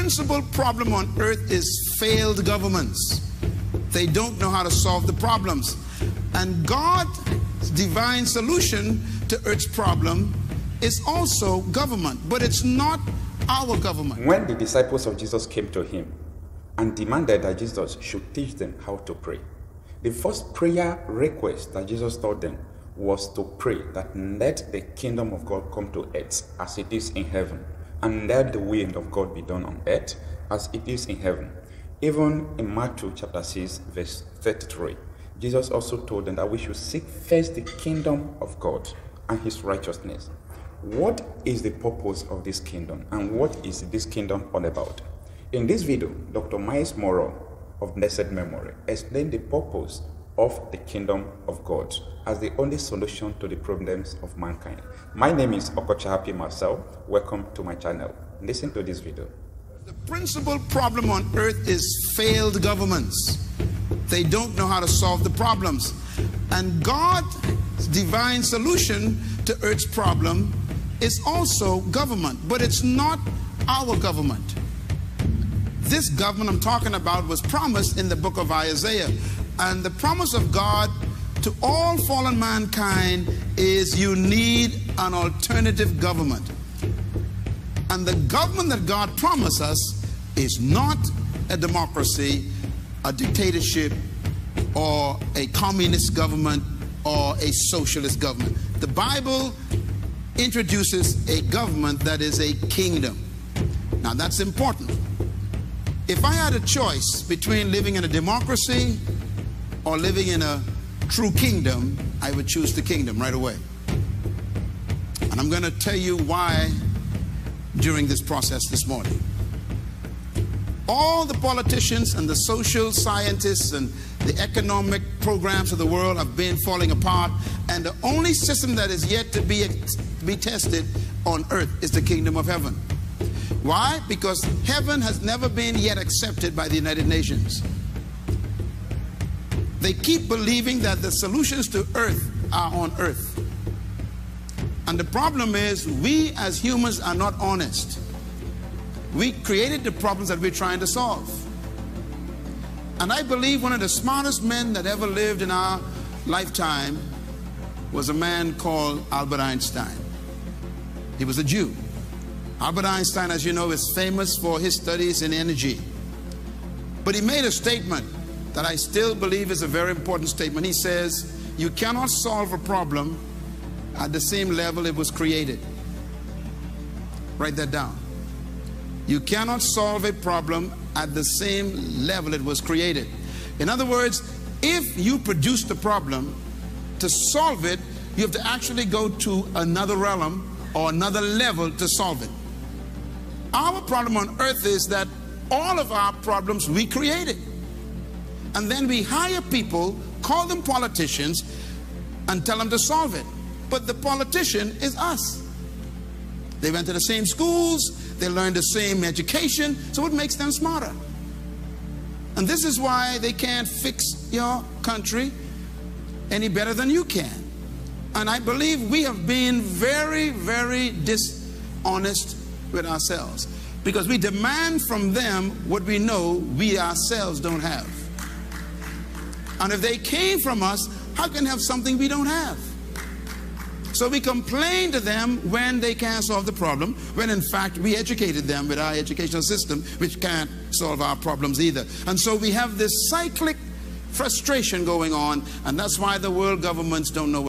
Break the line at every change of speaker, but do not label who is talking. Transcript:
principal problem on earth is failed governments. They don't know how to solve the problems. And God's divine solution to earth's problem is also government, but it's not our government.
When the disciples of Jesus came to him and demanded that Jesus should teach them how to pray, the first prayer request that Jesus taught them was to pray that let the kingdom of God come to earth as it is in heaven, and let the will of God be done on earth as it is in heaven. Even in Matthew chapter 6 verse 33, Jesus also told them that we should seek first the kingdom of God and his righteousness. What is the purpose of this kingdom, and what is this kingdom all about? In this video, Dr. Myles Munroe of blessed memory explained the purpose of the kingdom of God as the only solution to the problems of mankind. My name is Okocha Welcome to my channel. Listen to this video.
The principal problem on earth is failed governments. They don't know how to solve the problems. And God's divine solution to earth's problem is also government, but it's not our government. This government I'm talking about was promised in the book of Isaiah. And the promise of God to all fallen mankind is you need an alternative government. And the government that God promised us is not a democracy, a dictatorship, or a communist government, or a socialist government. The Bible introduces a government that is a kingdom. Now that's important. If I had a choice between living in a democracy or living in a true kingdom, I would choose the kingdom right away. And I'm going to tell you why during this process this morning. All the politicians and the social scientists and the economic programs of the world have been falling apart, and the only system that is yet to be tested on earth is the kingdom of heaven. Why? Because heaven has never been yet accepted by the United Nations. They keep believing that the solutions to earth are on earth. And the problem is we as humans are not honest. We created the problems that we're trying to solve. And I believe one of the smartest men that ever lived in our lifetime was a man called Albert Einstein. He was a Jew. Albert Einstein, as you know, is famous for his studies in energy. But he made a statement that I still believe is a very important statement. He says, you cannot solve a problem at the same level it was created. Write that down. You cannot solve a problem at the same level it was created. In other words, if you produce the problem, to solve it, you have to actually go to another realm or another level to solve it. Our problem on earth is that all of our problems we created. And then we hire people, call them politicians, and tell them to solve it. But the politician is us. They went to the same schools, they learned the same education, so what makes them smarter? And this is why they can't fix your country any better than you can. And I believe we have been very, very dishonest with ourselves, because we demand from them what we know we ourselves don't have. And if they came from us, how can they have something we don't have? So we complain to them when they can't solve the problem, when in fact we educated them with our educational system, which can't solve our problems either. And so we have this cyclic frustration going on, and that's why the world governments don't know